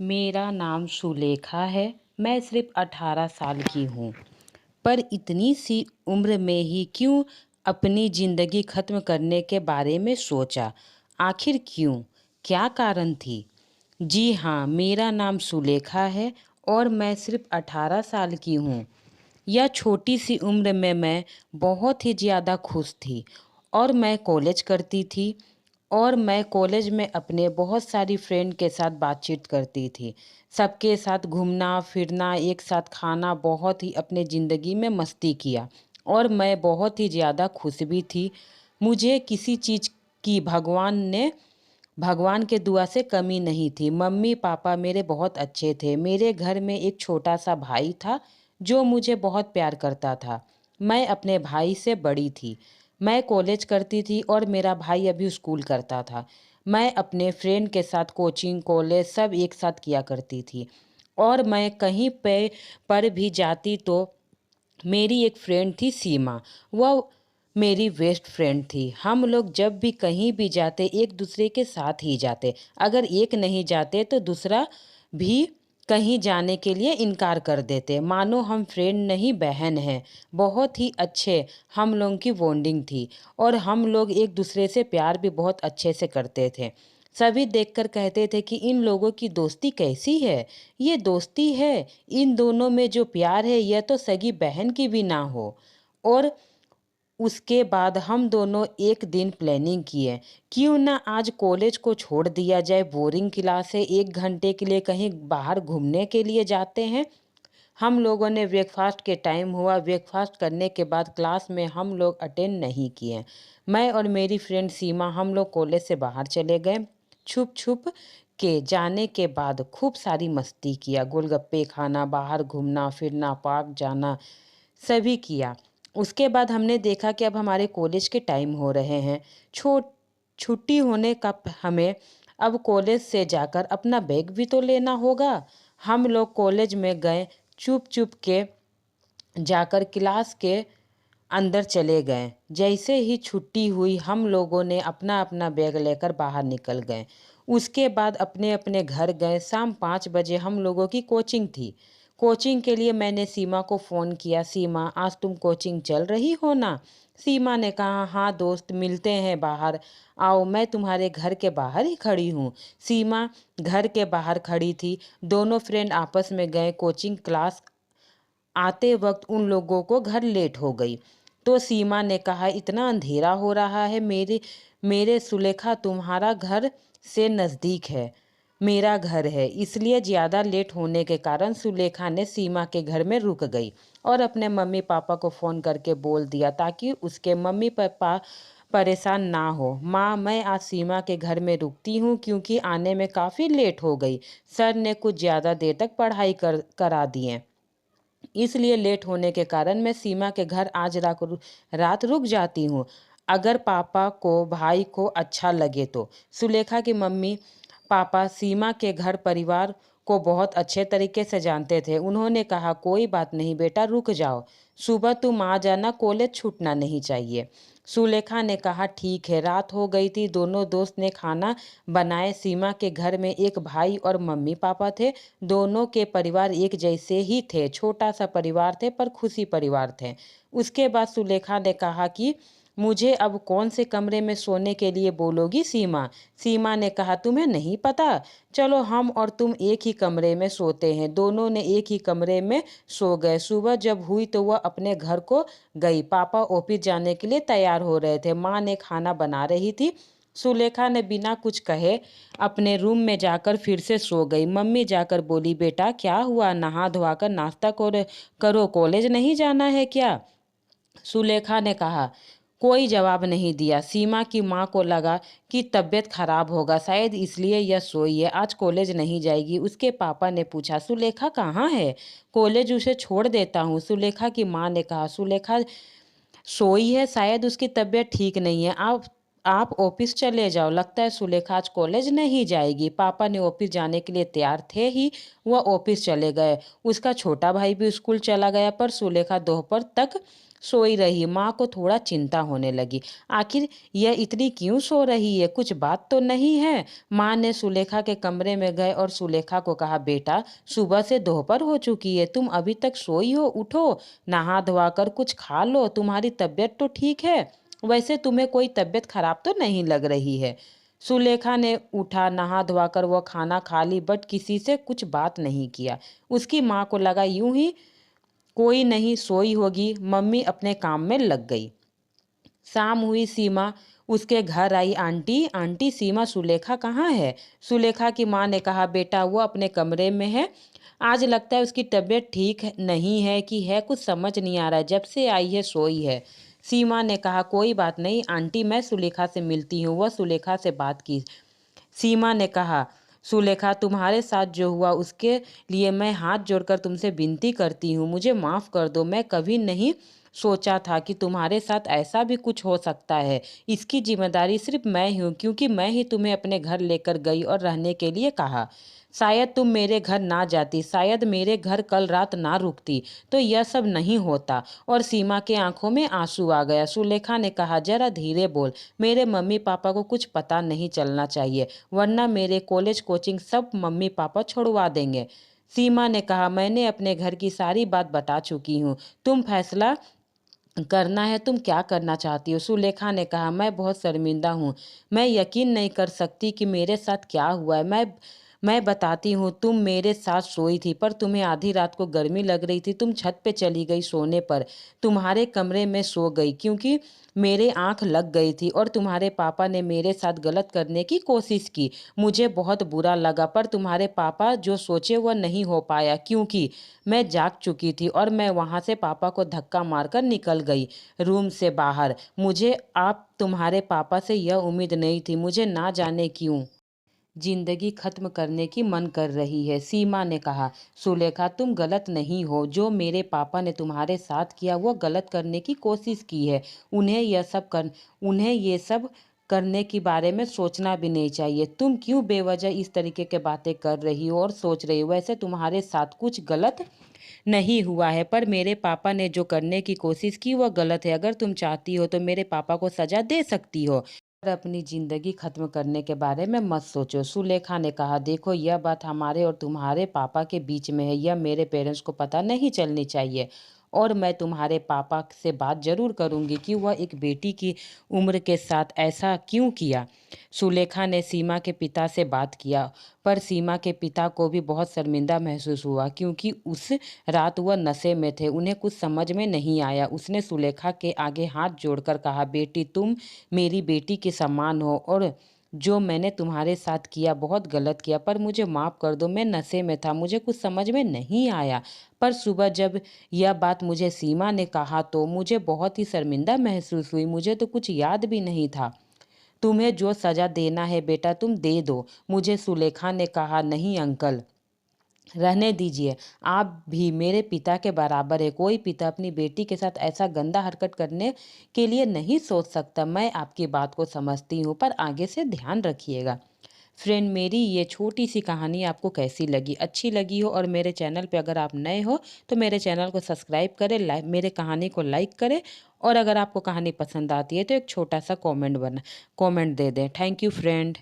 मेरा नाम सुलेखा है। मैं सिर्फ 18 साल की हूँ। पर इतनी सी उम्र में ही क्यों अपनी ज़िंदगी ख़त्म करने के बारे में सोचा? आखिर क्यों? क्या कारण थी? जी हाँ, मेरा नाम सुलेखा है और मैं सिर्फ 18 साल की हूँ। यह छोटी सी उम्र में मैं बहुत ही ज़्यादा खुश थी और मैं कॉलेज करती थी और मैं कॉलेज में अपने बहुत सारी फ्रेंड के साथ बातचीत करती थी। सबके साथ घूमना फिरना, एक साथ खाना, बहुत ही अपने ज़िंदगी में मस्ती किया और मैं बहुत ही ज़्यादा खुश भी थी। मुझे किसी चीज़ की भगवान के दुआ से कमी नहीं थी। मम्मी पापा मेरे बहुत अच्छे थे। मेरे घर में एक छोटा सा भाई था जो मुझे बहुत प्यार करता था। मैं अपने भाई से बड़ी थी। मैं कॉलेज करती थी और मेरा भाई अभी स्कूल करता था। मैं अपने फ्रेंड के साथ कोचिंग कॉलेज सब एक साथ किया करती थी और मैं कहीं पे पर भी जाती तो मेरी एक फ्रेंड थी सीमा। वह मेरी बेस्ट फ्रेंड थी। हम लोग जब भी कहीं भी जाते एक दूसरे के साथ ही जाते। अगर एक नहीं जाते तो दूसरा भी कहीं जाने के लिए इनकार कर देते, मानो हम फ्रेंड नहीं बहन हैं। बहुत ही अच्छे हम लोगों की बॉन्डिंग थी और हम लोग एक दूसरे से प्यार भी बहुत अच्छे से करते थे। सभी देखकर कहते थे कि इन लोगों की दोस्ती कैसी है, ये दोस्ती है, इन दोनों में जो प्यार है यह तो सगी बहन की भी ना हो। और उसके बाद हम दोनों एक दिन प्लानिंग किए, क्यों ना आज कॉलेज को छोड़ दिया जाए, बोरिंग क्लास है, 1 घंटे के लिए कहीं बाहर घूमने के लिए जाते हैं। हम लोगों ने ब्रेकफास्ट के टाइम हुआ, ब्रेकफास्ट करने के बाद क्लास में हम लोग अटेंड नहीं किए। मैं और मेरी फ्रेंड सीमा हम लोग कॉलेज से बाहर चले गए। छुप छुप के जाने के बाद खूब सारी मस्ती किया, गोलगप्पे खाना, बाहर घूमना फिरना, पार्क जाना, सभी किया। उसके बाद हमने देखा कि अब हमारे कॉलेज के टाइम हो रहे हैं। छुट्टी होने का हमें अब कॉलेज से जाकर अपना बैग भी तो लेना होगा। हम लोग कॉलेज में गए, चुप चुप के जाकर क्लास के अंदर चले गए। जैसे ही छुट्टी हुई हम लोगों ने अपना अपना बैग लेकर बाहर निकल गए। उसके बाद अपने अपने घर गए। शाम 5 बजे हम लोगों की कोचिंग थी। कोचिंग के लिए मैंने सीमा को फ़ोन किया, सीमा आज तुम कोचिंग चल रही हो ना? सीमा ने कहा हाँ दोस्त, मिलते हैं बाहर, आओ, मैं तुम्हारे घर के बाहर ही खड़ी हूँ। सीमा घर के बाहर खड़ी थी। दोनों फ्रेंड आपस में गए कोचिंग क्लास। आते वक्त उन लोगों को घर लेट हो गई तो सीमा ने कहा इतना अंधेरा हो रहा है, मेरे मेरे सुलेखा तुम्हारा घर से नज़दीक है, मेरा घर है, इसलिए ज़्यादा लेट होने के कारण सुलेखा ने सीमा के घर में रुक गई और अपने मम्मी पापा को फ़ोन करके बोल दिया ताकि उसके मम्मी पापा परेशान ना हो। माँ, मैं आज सीमा के घर में रुकती हूँ क्योंकि आने में काफ़ी लेट हो गई। सर ने कुछ ज़्यादा देर तक पढ़ाई करा दिए, इसलिए लेट होने के कारण मैं सीमा के घर आज रात रुक जाती हूँ, अगर पापा को भाई को अच्छा लगे तो। सुलेखा की मम्मी पापा सीमा के घर परिवार को बहुत अच्छे तरीके से जानते थे। उन्होंने कहा कोई बात नहीं बेटा, रुक जाओ, सुबह तुम आ जाना, कॉलेज छूटना नहीं चाहिए। सुलेखा ने कहा ठीक है। रात हो गई थी। दोनों दोस्त ने खाना बनाए। सीमा के घर में एक भाई और मम्मी पापा थे। दोनों के परिवार एक जैसे ही थे, छोटा सा परिवार थे पर खुशी परिवार थे। उसके बाद सुलेखा ने कहा कि मुझे अब कौन से कमरे में सोने के लिए बोलोगी सीमा? सीमा ने कहा तुम्हें नहीं पता, चलो हम और तुम एक ही कमरे में सोते हैं। दोनों ने एक ही कमरे में सो गए। सुबह जब हुई तो वह अपने घर को गई। पापा ऑफिस जाने के लिए तैयार हो रहे थे। माँ ने खाना बना रही थी। सुलेखा ने बिना कुछ कहे अपने रूम में जाकर फिर से सो गई। मम्मी जाकर बोली बेटा क्या हुआ, नहा धोकर नाश्ता करो, कॉलेज नहीं जाना है क्या? सुलेखा ने कहा। कोई जवाब नहीं दिया। सीमा की माँ को लगा कि तबीयत खराब होगा, शायद इसलिए यह सोई है, आज कॉलेज नहीं जाएगी। उसके पापा ने पूछा सुलेखा कहाँ है? कॉलेज उसे छोड़ देता हूँ। सुलेखा की माँ ने कहा सुलेखा सोई है, शायद उसकी तबीयत ठीक नहीं है, आप ऑफिस चले जाओ, लगता है सुलेखा आज कॉलेज नहीं जाएगी। पापा ने ऑफिस जाने के लिए तैयार थे ही वह ऑफिस चले गए। उसका छोटा भाई भी स्कूल चला गया पर सुलेखा दोपहर तक सोई रही। माँ को थोड़ा चिंता होने लगी। आखिर यह इतनी क्यों सो रही है, कुछ बात तो नहीं है? माँ ने सुलेखा के कमरे में गए और सुलेखा को कहा, बेटा सुबह से दोपहर हो चुकी है, तुम अभी तक सोई हो, उठो, नहा धोवा कर कुछ खा लो, तुम्हारी तबीयत तो ठीक है? वैसे तुम्हें कोई तबीयत खराब तो नहीं लग रही है? सुलेखा ने उठा, नहा धोवाकर वह खाना खा ली, बट किसी से कुछ बात नहीं किया। उसकी माँ को लगा यूं ही कोई नहीं सोई होगी, मम्मी अपने काम में लग गई। शाम हुई, सीमा उसके घर आई। आंटी आंटी, सीमा सुलेखा कहाँ है? सुलेखा की माँ ने कहा, बेटा वो अपने कमरे में है, आज लगता है उसकी तबीयत ठीक नहीं है कि है, कुछ समझ नहीं आ रहा है, जब से आई है सोई है। सीमा ने कहा, कोई बात नहीं आंटी, मैं सुलेखा से मिलती हूँ। वह सुलेखा से बात की। सीमा ने कहा, सुलेखा तुम्हारे साथ जो हुआ उसके लिए मैं हाथ जोड़कर तुमसे विनती करती हूँ, मुझे माफ़ कर दो। मैं कभी नहीं सोचा था कि तुम्हारे साथ ऐसा भी कुछ हो सकता है। इसकी जिम्मेदारी सिर्फ मैं ही हूँ, क्योंकि मैं ही तुम्हें अपने घर लेकर गई और रहने के लिए कहा। शायद तुम मेरे घर ना जाती, शायद मेरे घर कल रात ना रुकती, तो यह सब नहीं होता। और सीमा के आंखों में आंसू आ गया। सुलेखा ने कहा, जरा धीरे बोल, मेरे मम्मी पापा को कुछ पता नहीं चलना चाहिए, वरना मेरे कॉलेज कोचिंग सब मम्मी पापा छोड़वा देंगे। सीमा ने कहा, मैंने अपने घर की सारी बात बता चुकी हूँ, तुम फैसला करना है, तुम क्या करना चाहती हो? सुलेखा ने कहा, मैं बहुत शर्मिंदा हूँ, मैं यकीन नहीं कर सकती कि मेरे साथ क्या हुआ है। मैं बताती हूँ, तुम मेरे साथ सोई थी, पर तुम्हें आधी रात को गर्मी लग रही थी, तुम छत पे चली गई सोने पर, तुम्हारे कमरे में सो गई क्योंकि मेरे आंख लग गई थी, और तुम्हारे पापा ने मेरे साथ गलत करने की कोशिश की। मुझे बहुत बुरा लगा, पर तुम्हारे पापा जो सोचे वह नहीं हो पाया, क्योंकि मैं जाग चुकी थी और मैं वहाँ से पापा को धक्का मारकर निकल गई रूम से बाहर। मुझे आप तुम्हारे पापा से यह उम्मीद नहीं थी, मुझे ना जाने क्यों जिंदगी खत्म करने की मन कर रही है। सीमा ने कहा, सुलेखा तुम गलत नहीं हो, जो मेरे पापा ने तुम्हारे साथ किया वो गलत करने की कोशिश की है। उन्हें ये सब करने के बारे में सोचना भी नहीं चाहिए। तुम क्यों बेवजह इस तरीके के बातें कर रही हो और सोच रही हो? वैसे तुम्हारे साथ कुछ गलत नहीं हुआ है, पर मेरे पापा ने जो करने की कोशिश की वह गलत है। अगर तुम चाहती हो तो मेरे पापा को सजा दे सकती हो, पर अपनी ज़िंदगी ख़त्म करने के बारे में मत सोचो। सुलेखा ने कहा, देखो यह बात हमारे और तुम्हारे पापा के बीच में है, यह मेरे पेरेंट्स को पता नहीं चलनी चाहिए। और मैं तुम्हारे पापा से बात ज़रूर करूँगी कि वह एक बेटी की उम्र के साथ ऐसा क्यों किया। सुलेखा ने सीमा के पिता से बात किया, पर सीमा के पिता को भी बहुत शर्मिंदा महसूस हुआ, क्योंकि उस रात वह नशे में थे, उन्हें कुछ समझ में नहीं आया। उसने सुलेखा के आगे हाथ जोड़कर कहा, बेटी तुम मेरी बेटी के समान हो, और जो मैंने तुम्हारे साथ किया बहुत गलत किया, पर मुझे माफ़ कर दो, मैं नशे में था, मुझे कुछ समझ में नहीं आया। पर सुबह जब यह बात मुझे सीमा ने कहा तो मुझे बहुत ही शर्मिंदा महसूस हुई, मुझे तो कुछ याद भी नहीं था। तुम्हें जो सज़ा देना है बेटा तुम दे दो, मुझे सुलेखा ने कहा। नहीं अंकल, रहने दीजिए, आप भी मेरे पिता के बराबर है, कोई पिता अपनी बेटी के साथ ऐसा गंदा हरकत करने के लिए नहीं सोच सकता। मैं आपकी बात को समझती हूँ, पर आगे से ध्यान रखिएगा। फ्रेंड, मेरी ये छोटी सी कहानी आपको कैसी लगी? अच्छी लगी हो और मेरे चैनल पे अगर आप नए हो तो मेरे चैनल को सब्सक्राइब करें, मेरे कहानी को लाइक करें, और अगर आपको कहानी पसंद आती है तो एक छोटा सा कमेंट दे दें। Thank you friend.